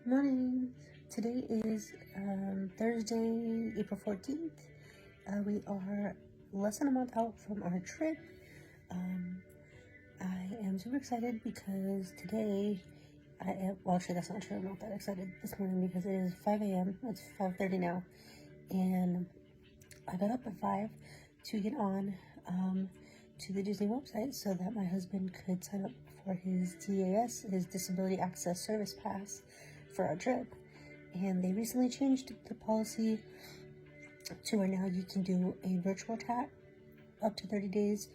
Morning. Today is Thursday, April 14th. We are less than a month out from our trip. I am super excited because today well, actually, that's not true. I'm not that excited this morning because it is 5 a.m. It's 5:30 now. And I got up at 5 to get on to the Disney website so that my husband could sign up for his DAS, his Disability Access Service Pass, for our trip. And they recently changed the policy to where now you can do a virtual chat up to 30 days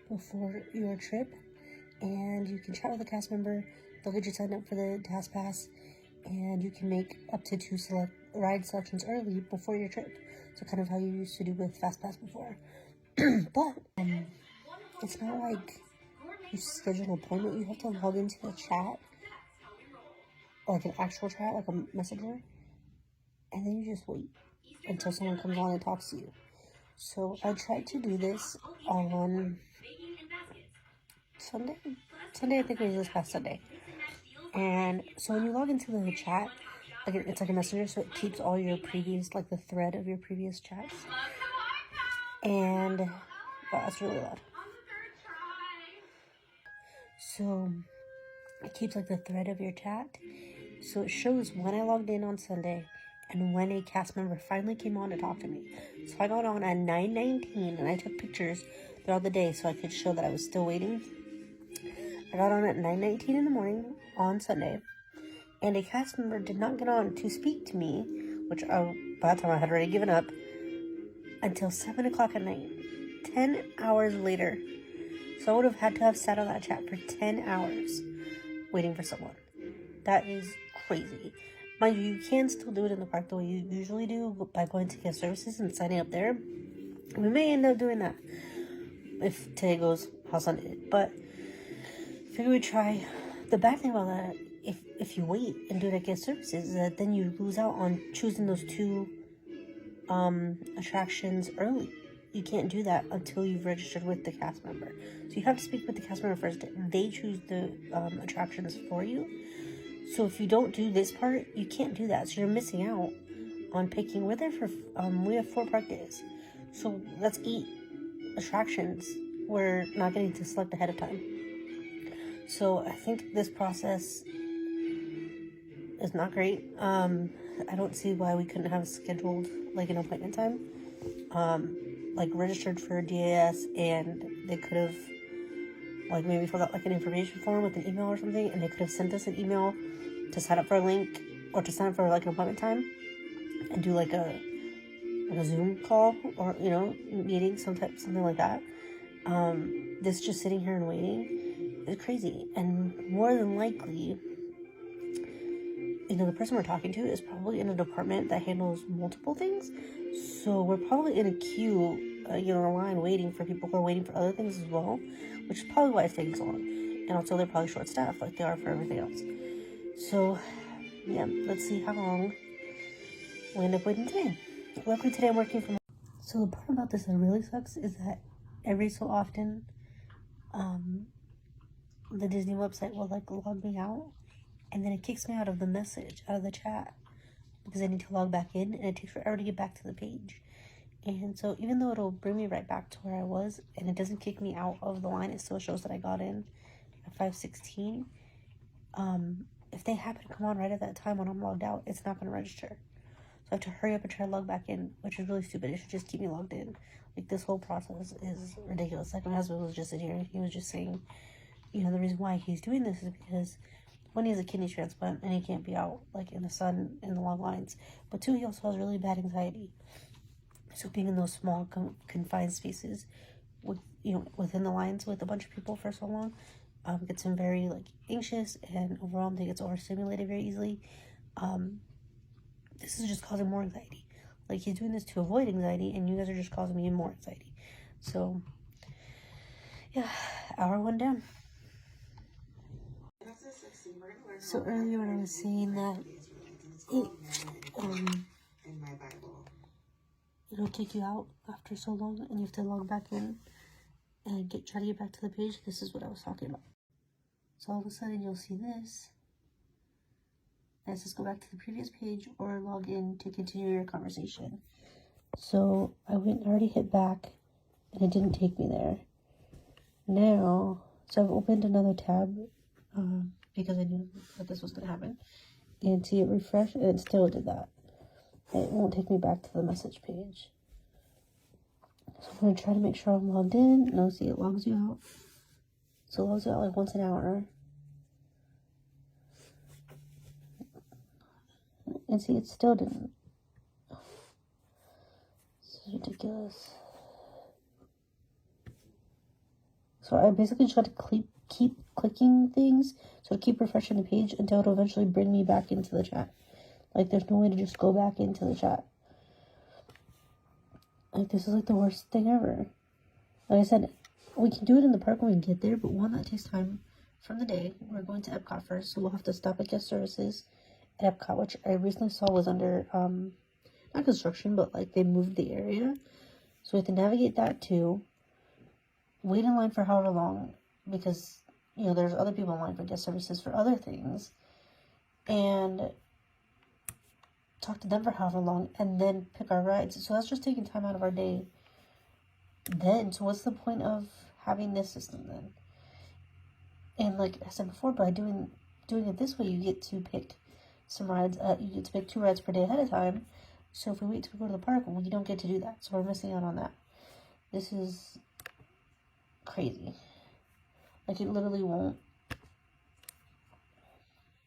before your trip, and you can chat with a cast member. They'll get you signed up for the task pass, and you can make up to 2 ride selections early before your trip. So kind of how you used to do with FastPass before. But it's not like you schedule an appointment. You have to log into the chat, like an actual chat, like a messenger, and then you just wait until someone comes on and talks to you. So I tried to do this on Sunday. I think it was this past Sunday. And so when you log into the chat, like it's like a messenger, so it keeps all your previous, like the thread of your previous chats. And wow, that's really loud. So it keeps like the thread of your chat. So it shows when I logged in on Sunday and when a cast member finally came on to talk to me. So I got on at 9:19 and I took pictures throughout the day so I could show that I was still waiting. I got on at 9:19 in the morning on Sunday, and a cast member did not get on to speak to me, which by that time I had already given up, until 7 o'clock at night, 10 hours later. So I would have had to have sat on that chat for 10 hours waiting for someone. That is crazy. Mind you, you can still do it in the park the way you usually do by going to guest services and signing up there. We may end up doing that if today goes how Sunday did, but figure we'd try. The bad thing about that, if you wait and do it at guest services, is that then you lose out on choosing those 2 attractions early. You can't do that until you've registered with the cast member. So you have to speak with the cast member first. They choose the attractions for you. So if you don't do this part, you can't do that. So you're missing out on picking. We're there for, we have 4 park days. So that's 8 attractions we're not getting to select ahead of time. So I think this process is not great. I don't see why we couldn't have scheduled like an appointment time, like registered for DAS, and they could have like maybe filled out like an information form with an email or something, and they could have sent us an email to sign up for a link or to sign up for like an appointment time and do like a Zoom call or meeting, something like that. This just sitting here and waiting is crazy, and more than likely, the person we're talking to is probably in a department that handles multiple things. So we're probably in a queue, a line waiting for people who are waiting for other things as well, which is probably why it's taking so long. And also they're probably short-staffed like they are for everything else. So yeah, let's see how long we end up waiting today. Luckily today I'm working from home. So the part about this that really sucks is that every so often, the Disney website will like log me out, and then it kicks me out of the message, out of the chat, because I need to log back in, and it takes forever to get back to the page. And so even though it'll bring me right back to where I was, and it doesn't kick me out of the line, it still shows that I got in at 5:16. If they happen to come on right at that time when I'm logged out, it's not going to register. So I have to hurry up and try to log back in, which is really stupid. It should just keep me logged in. Like, this whole process is ridiculous. Like, my husband was just in here, and he was just saying, the reason why he's doing this is because, one, he has a kidney transplant, and he can't be out, like, in the sun, in the long lines. But 2, he also has really bad anxiety. So being in those small, confined spaces, with within the lines with a bunch of people for so long, gets him very, like, anxious and overwhelmed. He gets overstimulated very easily. This is just causing more anxiety. Like, he's doing this to avoid anxiety, and you guys are just causing me more anxiety. So, yeah, hour 1 down. So earlier when I was saying that it'll kick you out after so long, and you have to log back in and try to get back to the page, this is what I was talking about. So all of a sudden you'll see this, and it says go back to the previous page or log in to continue your conversation. So I already hit back, and it didn't take me there. Now, so I've opened another tab because I knew that this was going to happen. And see, it refreshed, and it still did that. It won't take me back to the message page. So I'm going to try to make sure I'm logged in. No, see, it logs you out. So it logs you out like once an hour. And see, it still didn't. This is ridiculous. So I basically try to keep clicking things, so to keep refreshing the page until it'll eventually bring me back into the chat. Like, there's no way to just go back into the chat. Like, this is like the worst thing ever. Like I said, we can do it in the park when we get there, but one, that takes time from the day. We're going to Epcot first, so we'll have to stop at guest services at Epcot, which I recently saw was under, not construction, but like they moved the area. So we have to navigate that too. Wait in line for however long, because, you know, there's other people in line for guest services for other things. And talk to them for however long, and then pick our rides. So that's just taking time out of our day then. So what's the point of having this system then? And like I said before, by doing it this way, you get to pick some rides. You get to pick 2 rides per day ahead of time. So if we wait till we go to the park, we don't get to do that. So we're missing out on that. This is crazy. Like, it literally won't.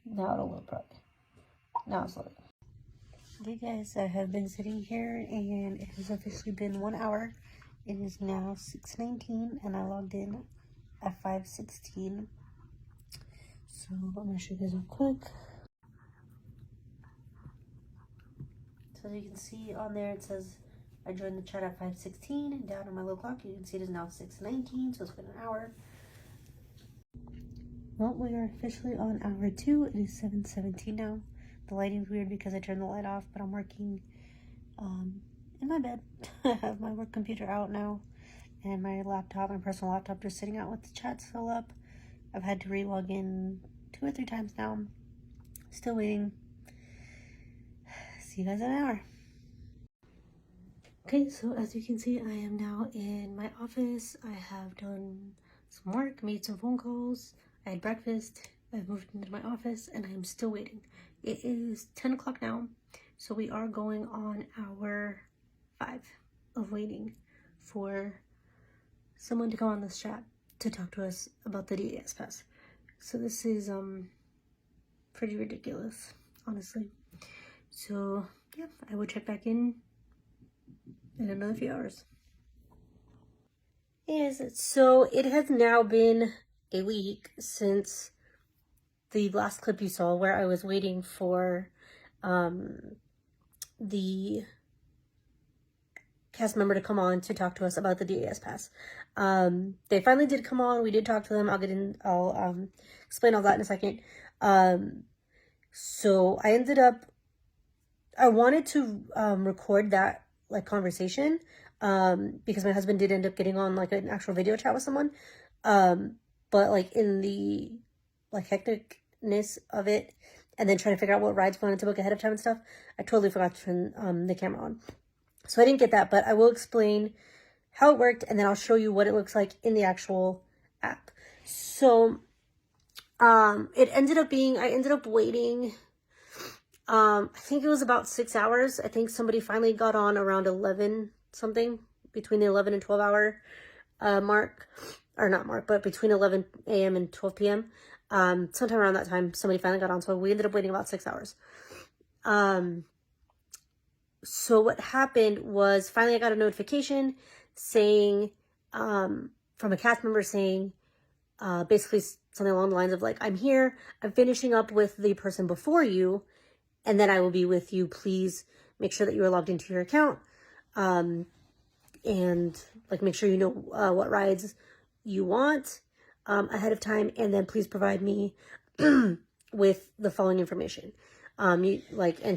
Now it'll load probably. Now it's loading. Okay guys, I have been sitting here and it has officially been 1 hour. It is now 6:19 and I logged in at 5:16. So I'm gonna show you guys real quick. So as you can see on there, it says I joined the chat at 5:16, and down on my little clock you can see it is now 6:19, so it's been an hour. Well, we are officially on hour 2. It is 7:17 now. The lighting's weird because I turned the light off, but I'm working in my bed. I have my work computer out now, and my laptop, my personal laptop, just sitting out with the chats fill up. I've had to re-log in 2 or 3 times now. Still waiting. See you guys in an hour. Okay, so as you can see, I am now in my office. I have done some work, made some phone calls, I had breakfast, I've moved into my office, and I am still waiting. It is 10 o'clock now, so we are going on hour 5 of waiting for someone to come on this chat to talk to us about the DAS pass. So this is pretty ridiculous, honestly. So yeah, I will check back in another few hours. Yes, so it has now been a week since the last clip you saw where I was waiting for the cast member to come on to talk to us about the DAS pass. They finally did come on. We did talk to them. I'll explain all that in a second. So I wanted to record that like conversation because my husband did end up getting on like an actual video chat with someone. But like in the like hecticness of it, and then trying to figure out what rides we wanted to book ahead of time and stuff, I totally forgot to turn the camera on. So I didn't get that, but I will explain how it worked, and then I'll show you what it looks like in the actual app. So it ended up being, I ended up waiting, I think it was about 6 hours. I think somebody finally got on around 11 something, between the 11 and 12 hour mark, or not mark, but between 11 a.m. and 12 p.m. Sometime around that time, somebody finally got on, so we ended up waiting about 6 hours. So what happened was finally I got a notification saying, from a cast member saying, basically something along the lines of like, I'm here, I'm finishing up with the person before you, and then I will be with you. Please make sure that you are logged into your account, and like make sure you know what rides you want ahead of time, and then please provide me with the following information. And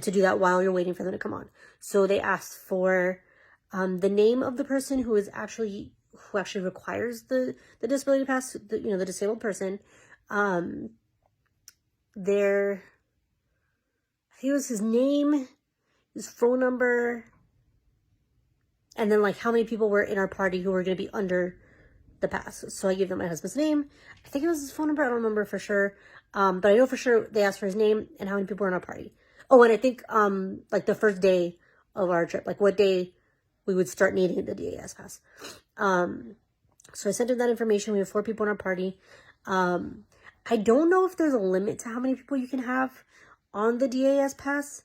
to do that while you're waiting for them to come on. So they asked for the name of the person who actually requires the disability pass, the disabled person, their think it was his name, his phone number, and then like how many people were in our party who were going to be under the pass. So I gave them my husband's name. I think it was his phone number. I don't remember for sure. But I know for sure they asked for his name and how many people were in our party. Oh, and I think like the first day of our trip, like what day we would start needing the DAS pass. So I sent him that information. We have 4 people in our party. I don't know if there's a limit to how many people you can have on the DAS pass.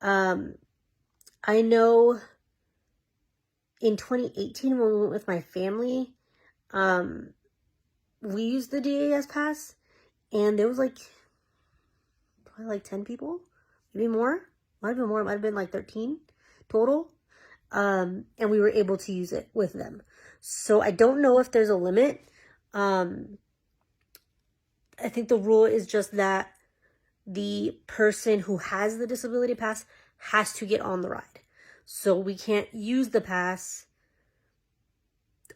I know in 2018 when we went with my family, we used the DAS pass, and there was like probably like 10 people, maybe more. Might have been more. It might have been like 13 total. And we were able to use it with them. So I don't know if there's a limit. I think the rule is just that the person who has the disability pass has to get on the ride. So we can't use the pass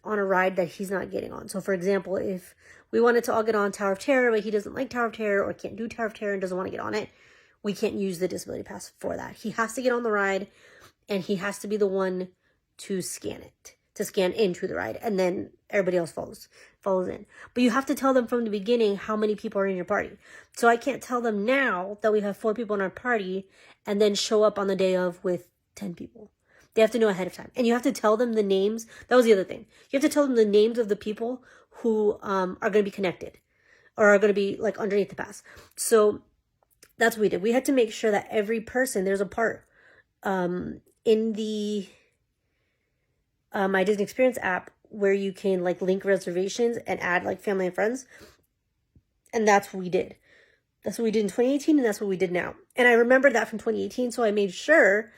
on a ride that he's not getting on. So for example, if we wanted to all get on Tower of Terror, but he doesn't like Tower of Terror or can't do Tower of Terror and doesn't want to get on it, we can't use the disability pass for that. He has to get on the ride, and he has to be the one to scan it, to scan into the ride, and then everybody else follows in. But you have to tell them from the beginning how many people are in your party. So I can't tell them now that we have 4 people in our party and then show up on the day of with 10 people. They have to know ahead of time. And you have to tell them the names. That was the other thing. You have to tell them the names of the people who are going to be connected or are going to be like underneath the pass. So that's what we did. We had to make sure that every person, there's a part in the My Disney Experience app where you can like link reservations and add like family and friends. And that's what we did. That's what we did in 2018, and that's what we did now. And I remember that from 2018, so I made sure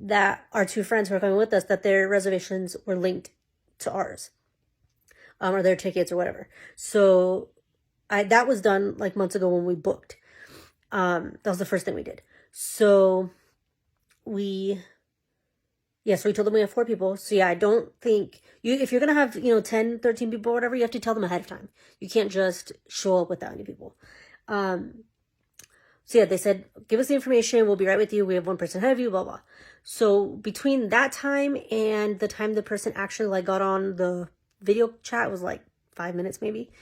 that our 2 friends who are coming with us, that their reservations were linked to ours, or their tickets or whatever. So that was done like months ago when we booked. That was the first thing we did. So we told them we have 4 people. So yeah, I don't think if you're going to have, 10, 13 people or whatever, you have to tell them ahead of time. You can't just show up with that many people. So yeah, they said, give us the information. We'll be right with you. We have 1 person ahead of you, blah, blah. So between that time and the time the person actually like got on the video chat was like 5 minutes maybe.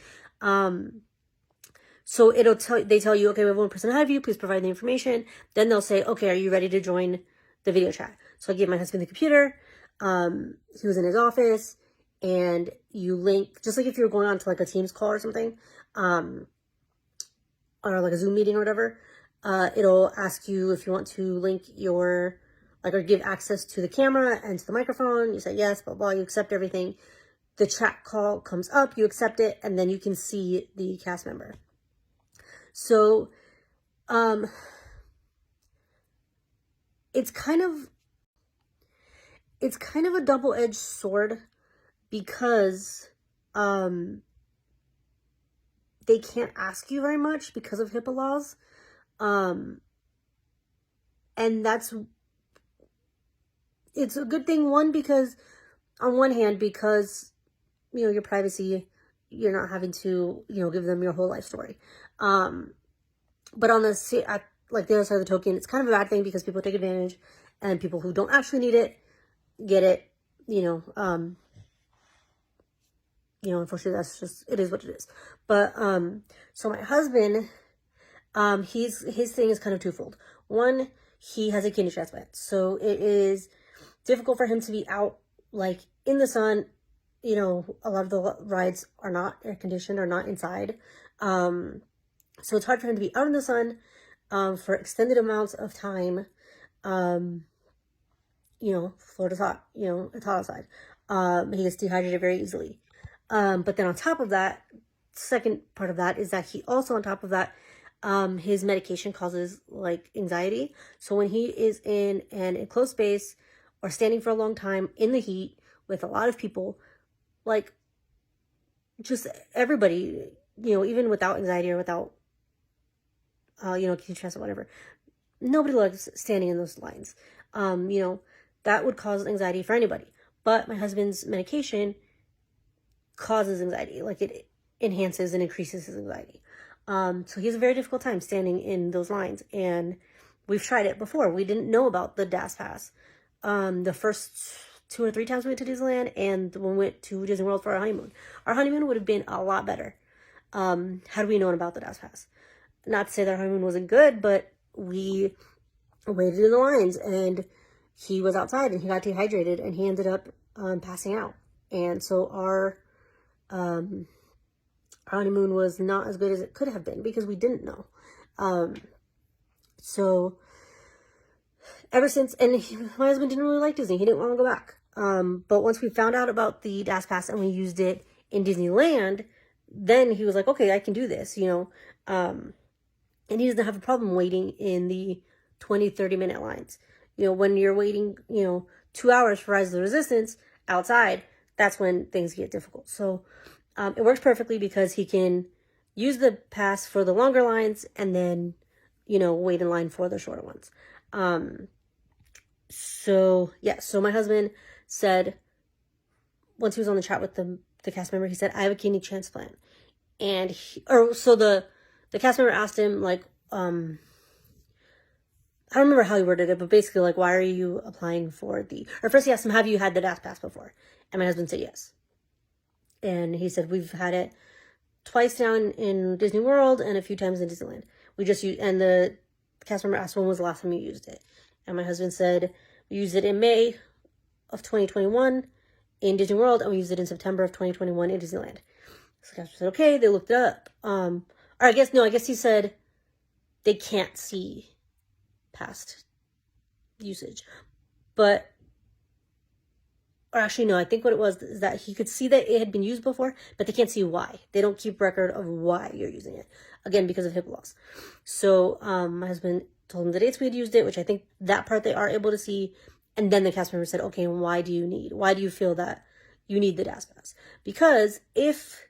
So they tell you, okay, we have 1 person ahead of you. Please provide the information. Then they'll say, okay, are you ready to join the video chat? So I gave my husband the computer. He was in his office, and you link, just like if you're going on to like a Teams call or something, or like a Zoom meeting or whatever, it'll ask you if you want to link your, or give access to the camera and to the microphone. You say yes, blah, blah, you accept everything. The chat call comes up, you accept it, and then you can see the cast member. So, it's kind of a double-edged sword because, they can't ask you very much because of HIPAA laws. And it's a good thing, one, because on one hand, because, your privacy, you're not having to, give them your whole life story. But on the other side of the token, it's kind of a bad thing because people take advantage, and people who don't actually need it get it, unfortunately that's just, it is what it is. But, so my husband, his thing is kind of twofold. One, he has a kidney transplant, so it is difficult for him to be out like in the sun. A lot of the rides are not air conditioned or not inside. So it's hard for him to be out in the sun, for extended amounts of time. Florida's hot, it's hot outside. He gets dehydrated very easily. But then on top of that, second part of that is that he also, on top of that, his medication causes like anxiety. So when he is in an enclosed space or standing for a long time in the heat with a lot of people, like just everybody, even without anxiety or without, kidney transplant, whatever, nobody likes standing in those lines. That would cause anxiety for anybody. But my husband's medication causes anxiety, like it enhances and increases his anxiety. So he has a very difficult time standing in those lines, and we've tried it before. We didn't know about the DAS Pass. The first 2 or 3 times we went to Disneyland and when we went to Disney World for our honeymoon. Our honeymoon would have been a lot better had we known about the DAS Pass. Not to say that our honeymoon wasn't good, but we waited in the lines and he was outside and he got dehydrated and he ended up passing out. And so our honeymoon was not as good as it could have been because we didn't know. So ever since, and my husband didn't really like Disney. He didn't want to go back. But once we found out about the DAS Pass and we used it in Disneyland, then he was like, okay, I can do this, you know. And he doesn't have a problem waiting in the 20, 30-minute lines. You know, when you're waiting, 2 hours for Rise of the Resistance outside, that's when things get difficult. So it works perfectly because he can use the pass for the longer lines and then, wait in line for the shorter ones. So my husband said, once he was on the chat with the cast member, he said, I have a kidney transplant. And the cast member asked him, like, I don't remember how he worded it, but basically, like, why are you applying for or first he asked him, have you had the DAS Pass before? And my husband said yes. And he said, we've had it twice down in Disney World and a few times in Disneyland. And the cast member asked, when was the last time you used it? And my husband said, we used it in May of 2021 in Disney World, and we used it in September of 2021 in Disneyland. So the cast member said, okay, they looked it up. Or I guess he said they can't see past usage. Or actually, no, I think what it was is that he could see that it had been used before, but they can't see why. They don't keep record of why you're using it. Again, because of HIPAA laws. So my husband told him the dates we had used it, which I think that part they are able to see. And then the cast member said, okay, why do you feel that you need the DAS Pass? Because if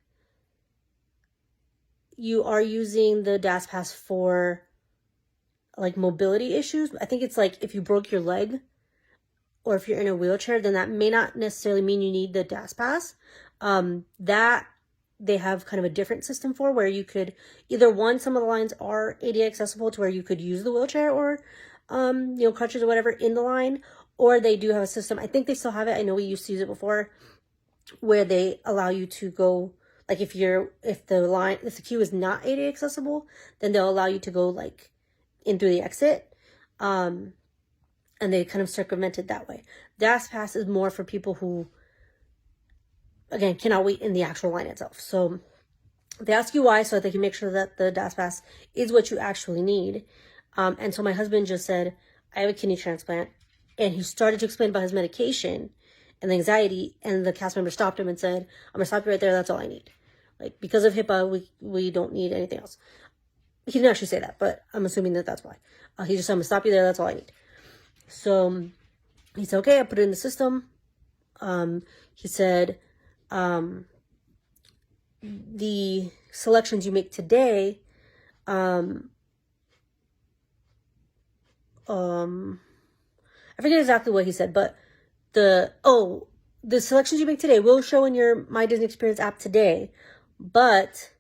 you are using the DAS Pass for like mobility issues, I think it's like if you broke your leg or if you're in a wheelchair, then that may not necessarily mean you need the DAS Pass. That they have kind of a different system for where you could either some of the lines are ADA accessible to where you could use the wheelchair or, crutches or whatever in the line, or they do have a system. I think they still have it. I know we used to use it before where they allow you to go, like if the queue is not ADA accessible, then they'll allow you to go like in through the exit. And they kind of circumvent it that way. DAS Pass is more for people who, again, cannot wait in the actual line itself. So they ask you why, so that they can make sure that the DAS Pass is what you actually need. And so my husband just said, I have a kidney transplant. And he started to explain about his medication and the anxiety. And the cast member stopped him and said, I'm going to stop you right there. That's all I need. Like, because of HIPAA, we don't need anything else. He didn't actually say that, but I'm assuming that that's why. He just said, I'm going to stop you there. That's all I need. So he said, okay, I put it in the system. He said, the selections you make today, I forget exactly what he said, but the selections you make today will show in your My Disney Experience app today, but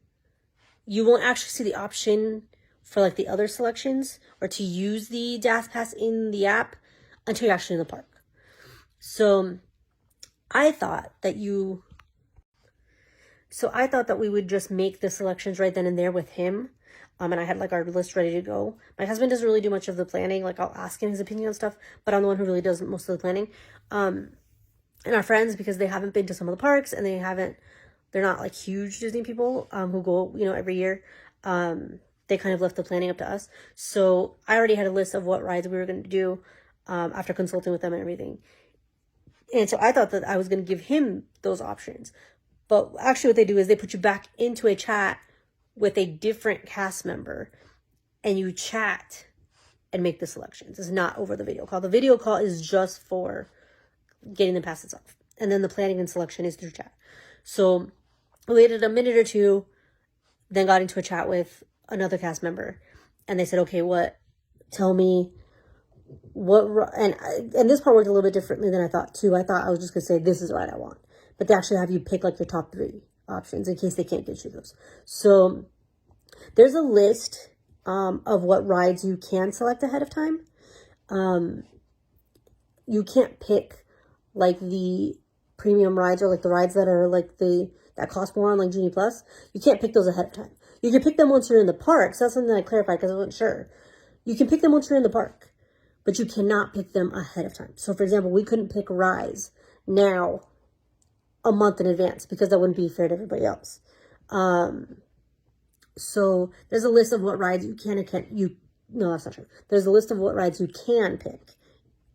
you won't actually see the option for like the other selections or to use the DAS Pass in the app until you're actually in the park. So I thought that we would just make the selections right then and there with him. And I had like our list ready to go. My husband doesn't really do much of the planning. Like I'll ask him his opinion on stuff, but I'm the one who really does most of the planning. And our friends, because they haven't been to some of the parks and they're not like huge Disney people who go, every year. They kind of left the planning up to us. So I already had a list of what rides we were going to do after consulting with them and everything. And so I thought that I was going to give him those options. But actually what they do is they put you back into a chat with a different cast member and you chat and make the selections. It's not over the video call. The video call is just for getting the pass itself. And then the planning and selection is through chat. So we waited a minute or two, then got into a chat with another cast member. And they said, okay, tell me what, and this part worked a little bit differently than I thought too. I thought I was just going to say, this is the ride I want. But they actually have you pick like your top 3 options in case they can't get you those. So there's a list of what rides you can select ahead of time. You can't pick like the premium rides or like the rides that are like that cost more on like Genie Plus. You can't pick those ahead of time. You can pick them once you're in the park. So that's something that I clarified because I wasn't sure. You can pick them once you're in the park, but you cannot pick them ahead of time. So for example, we couldn't pick Rise now a month in advance because that wouldn't be fair to everybody else. So there's a list of what rides you can and can't. No, that's not true. There's a list of what rides you can pick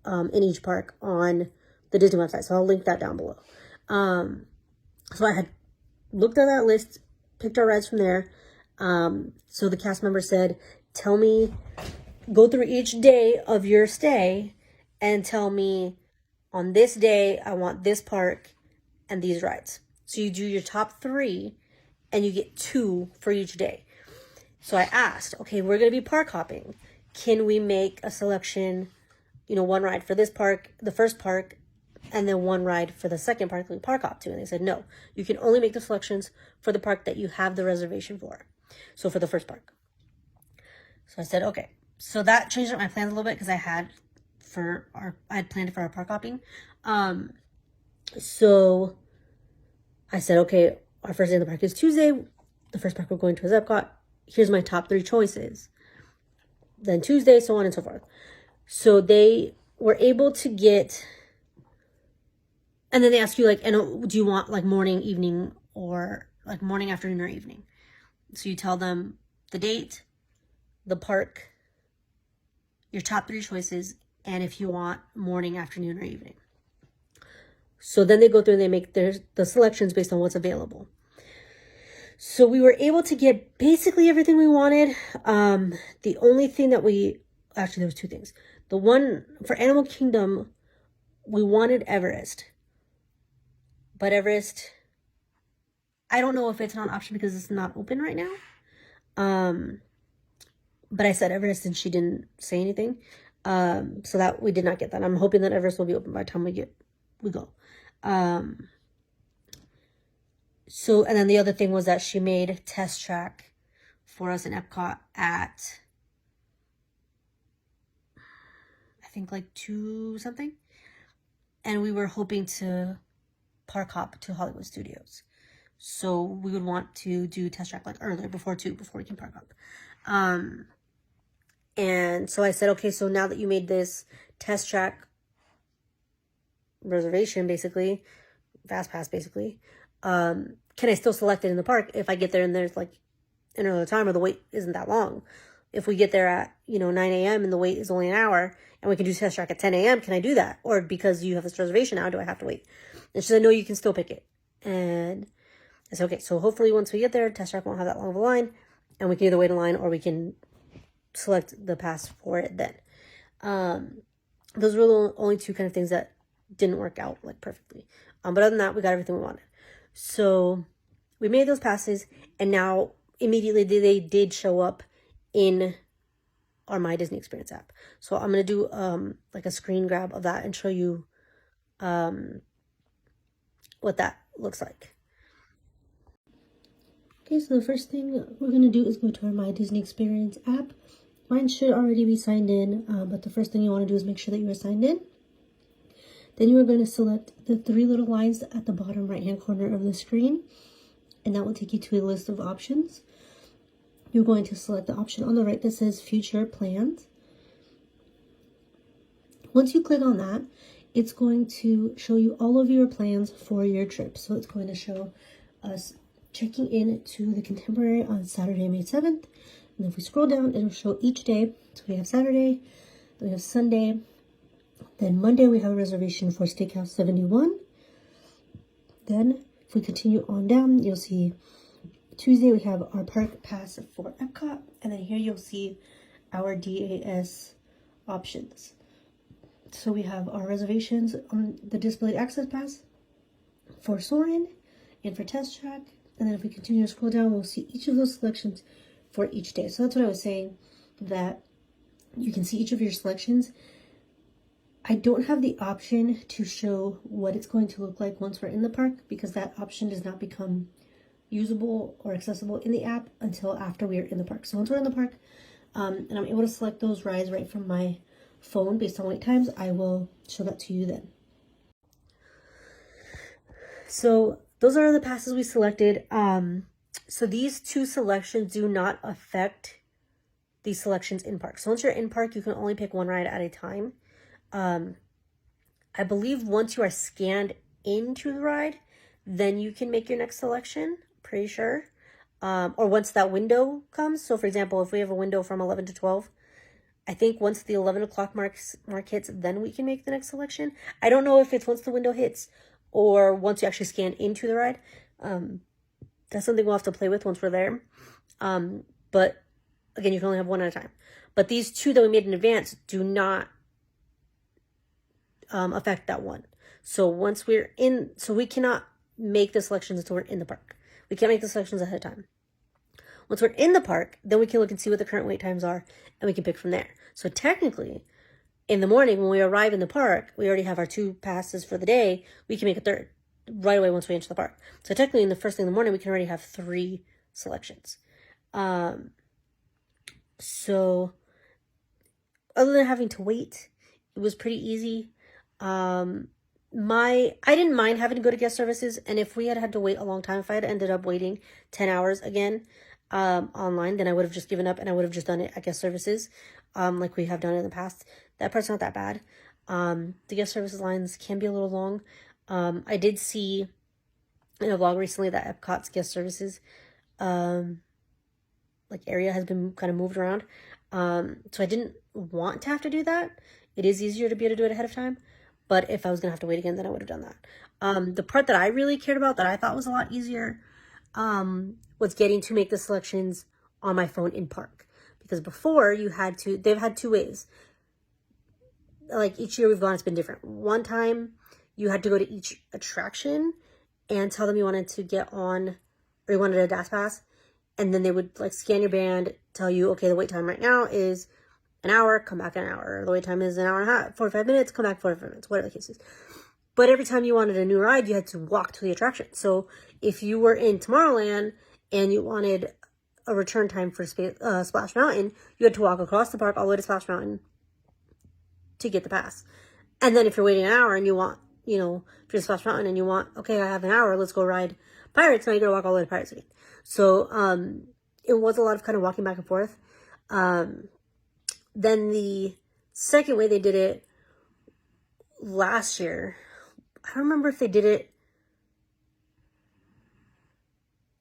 in each park on the Disney website. So I'll link that down below. So I had looked at that list, picked our rides from there. So the cast member said, tell me, go through each day of your stay and tell me on this day, I want this park and these rides. So you do your top 3 and you get 2 for each day. So I asked, okay, we're going to be park hopping. Can we make a selection, one ride for this park, the first park, and then one ride for the second park that we park hop to? And they said, no, you can only make the selections for the park that you have the reservation for. So for the first park. So I said, okay. So that changed up my plans a little bit because I had planned for our park hopping. So I said, okay, our first day in the park is Tuesday. The first park we're going to is Epcot. Here's my top 3 choices. Then Tuesday, so on and so forth. So they were able to get, and then they ask you and do you want morning, evening, or morning, afternoon, or evening? So you tell them the date, the park, your top 3 choices, and if you want morning, afternoon, or evening. So then they go through and they make the selections based on what's available. So we were able to get basically everything we wanted. The only thing that actually there was 2 things. The one for Animal Kingdom, we wanted Everest. But Everest, I don't know if it's not an option because it's not open right now. But I said Everest and she didn't say anything. So that we did not get that. I'm hoping that Everest will be open by the time we go. So, and then the other thing was that she made Test Track for us in Epcot at, I think 2 something. And we were hoping to park hop to Hollywood Studios. So we would want to do Test Track earlier, before we can park hop. And so I said, okay, so now that you made this Test Track reservation, basically, Fast Pass, basically, can I still select it in the park if I get there and there's another time or the wait isn't that long? If we get there at 9 a.m. and the wait is only an hour and we can do Test Track at 10 a.m., can I do that? Or because you have this reservation now, do I have to wait? And she said, no, you can still pick it. And I said, okay, so hopefully once we get there, Test Track won't have that long of a line and we can either wait in line or we can select the pass for it then. Those were the only 2 kind of things that didn't work out perfectly. But other than that, we got everything we wanted. So we made those passes, and now immediately they did show up in our My Disney Experience app. So I'm going to do a screen grab of that and show you what that looks like. Okay, so the first thing we're going to do is go to our My Disney Experience app. Mine should already be signed in, but the first thing you want to do is make sure that you are signed in. Then you are going to select the 3 little lines at the bottom right-hand corner of the screen, and that will take you to a list of options. You're going to select the option on the right that says Future Plans. Once you click on that, it's going to show you all of your plans for your trip. So it's going to show us checking in to the Contemporary on Saturday, May 7th. And if we scroll down, it'll show each day. So we have Saturday, then we have Sunday, then Monday we have a reservation for Steakhouse 71. Then if we continue on down, you'll see Tuesday we have our park pass for Epcot. And then here you'll see our DAS options. So we have our reservations on the displayed access pass for Soarin' and for Test Track. And then if we continue to scroll down, we'll see each of those selections for each day. So that's what I was saying, that you can see each of your selections. I don't have the option to show what it's going to look like once we're in the park because that option does not become usable or accessible in the app until after we are in the park. So once we're in the park, and I'm able to select those rides right from my phone based on wait times. I will show that to you then. So those are the passes we selected. So these two selections do not affect these selections in park. So once you're in park, you can only pick one ride at a time. I believe once you are scanned into the ride, then you can make your next selection, pretty sure. Or once that window comes. So for example, if we have a window from 11 to 12, I think once the 11 o'clock mark hits, then we can make the next selection. I don't know if it's once the window hits or once you actually scan into the ride. That's something we'll have to play with once we're there. But again, you can only have one at a time. But these two that we made in advance do not affect that one. So once we're in, so we cannot make the selections until we're in the park. We can't make the selections ahead of time. Once we're in the park, then we can look and see what the current wait times are, and we can pick from there. So technically, in the morning when we arrive in the park, we already have our 2 passes for the day. We can make a third right away once we enter the park. So technically, in the first thing in the morning, we can already have 3 selections. So other than having to wait, it was pretty easy. I didn't mind having to go to guest services, and if we had to wait a long time, if I had ended up waiting 10 hours again online, then I would have just given up and I would have just done it at guest services, like we have done in the past. That part's not that bad. The guest services lines can be a little long. I did see in a vlog recently that Epcot's guest services area has been kind of moved around. So I didn't want to have to do that. It is easier to be able to do it ahead of time. But if I was going to have to wait again, then I would have done that. The part that I really cared about, that I thought was a lot easier, was getting to make the selections on my phone in park. Because before, they've had 2 ways. Like each year we've gone, it's been different. One time, you had to go to each attraction and tell them you wanted to get on, or you wanted a DAS pass. And then they would scan your band, tell you, okay, the wait time right now is an hour, come back an hour. The wait time is an hour and a half, 45 minutes, come back 45 minutes, whatever the case is. But every time you wanted a new ride, you had to walk to the attraction. So if you were in Tomorrowland and you wanted a return time for Splash Mountain, you had to walk across the park all the way to Splash Mountain to get the pass. And then if you're waiting an hour and you want, if you're in Splash Mountain and you want, okay, I have an hour, let's go ride Pirates, now you gotta walk all the way to Pirates again. So it was a lot of kind of walking back and forth. Then the second way they did it last year, I don't remember if they did it.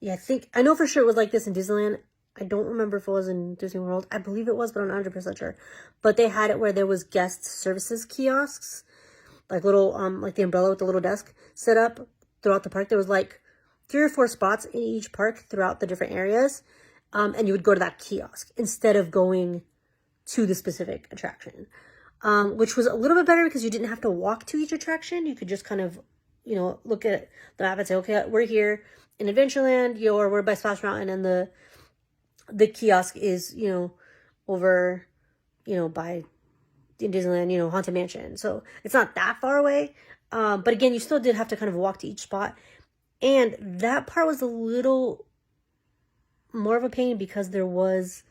Yeah, I know for sure it was like this in Disneyland. I don't remember if it was in Disney World. I believe it was, but I'm not 100% sure. But they had it where there was guest services kiosks, like little, like the umbrella with the little desk set up throughout the park. There was 3 or 4 spots in each park throughout the different areas. And you would go to that kiosk instead of going to the specific attraction, which was a little bit better because you didn't have to walk to each attraction. You could just kind of, look at the map and say, okay, we're here in Adventureland, or we're by Splash Mountain, and the kiosk is, over, by in Disneyland, Haunted Mansion. So it's not that far away. But again, you still did have to kind of walk to each spot. And that part was a little more of a pain because there was,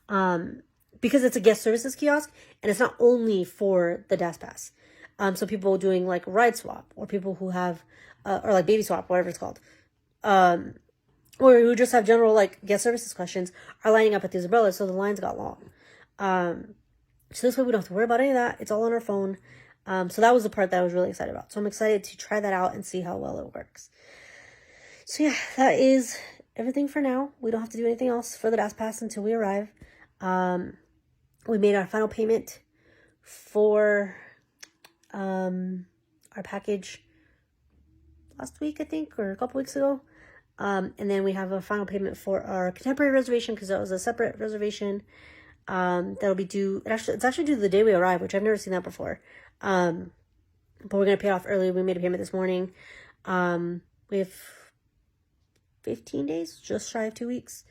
because it's a guest services kiosk and it's not only for the DAS Pass. So people doing ride swap, or people who have, or baby swap, whatever it's called, or who just have general guest services questions are lining up at these umbrellas. So the lines got long. So this way we don't have to worry about any of that. It's all on our phone. So that was the part that I was really excited about. So I'm excited to try that out and see how well it works. So yeah, that is everything for now. We don't have to do anything else for the DAS Pass until we arrive. We made our final payment for our package last week, I think, or a couple weeks ago. And then we have a final payment for our contemporary reservation because that was a separate reservation. That'll be due. It's actually due the day we arrive, which I've never seen that before. But we're gonna pay it off early. We made a payment this morning. We have 15 days, just shy of 2 weeks.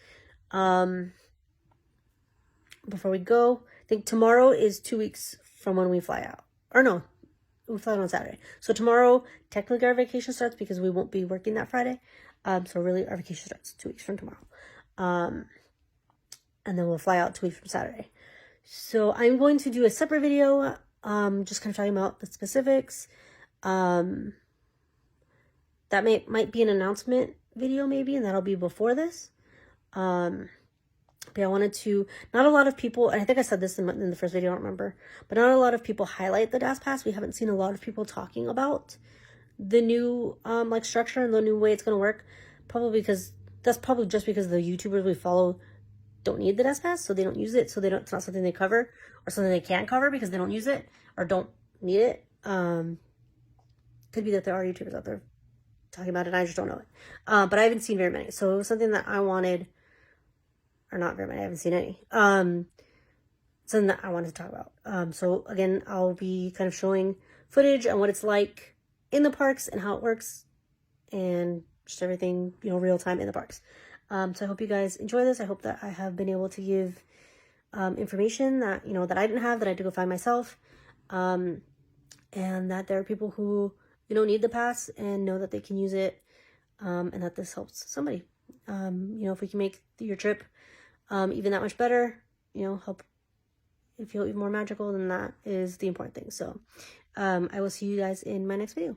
Before we go, I think tomorrow is 2 weeks from when we fly out. Or no, we fly out on Saturday. So tomorrow, technically our vacation starts because we won't be working that Friday. So really our vacation starts 2 weeks from tomorrow. and then we'll fly out 2 weeks from Saturday. So I'm going to do a separate video, just kind of talking about the specifics. That might be an announcement video maybe, and that'll be before this. But I wanted to, not a lot of people, and I think I said this in the first video, I don't remember, but not a lot of people highlight the DAS Pass. We haven't seen a lot of people talking about the new like structure and the new way it's going to work. Probably because, that's probably just because the YouTubers we follow don't need the DAS Pass, so they don't use it, so they don't, it's not something they cover, or something they can't cover because they don't use it, or don't need it. Could be that there are YouTubers out there talking about it, and I just don't know it. But I haven't seen very many, so it was something that I wanted, or not very many, I haven't seen any. Something that I wanted to talk about. So again, I'll be kind of showing footage on what it's like in the parks and how it works, and just everything, you know, real time in the parks. So I hope you guys enjoy this. I hope that I have been able to give information that, you know, that I didn't have, that I had to go find myself. And that there are people who, you know, need the pass and know that they can use it, and that this helps somebody. You know, if we can make your trip even that much better, you know, help it feel even more magical, then that is the important thing. So I will see you guys in my next video.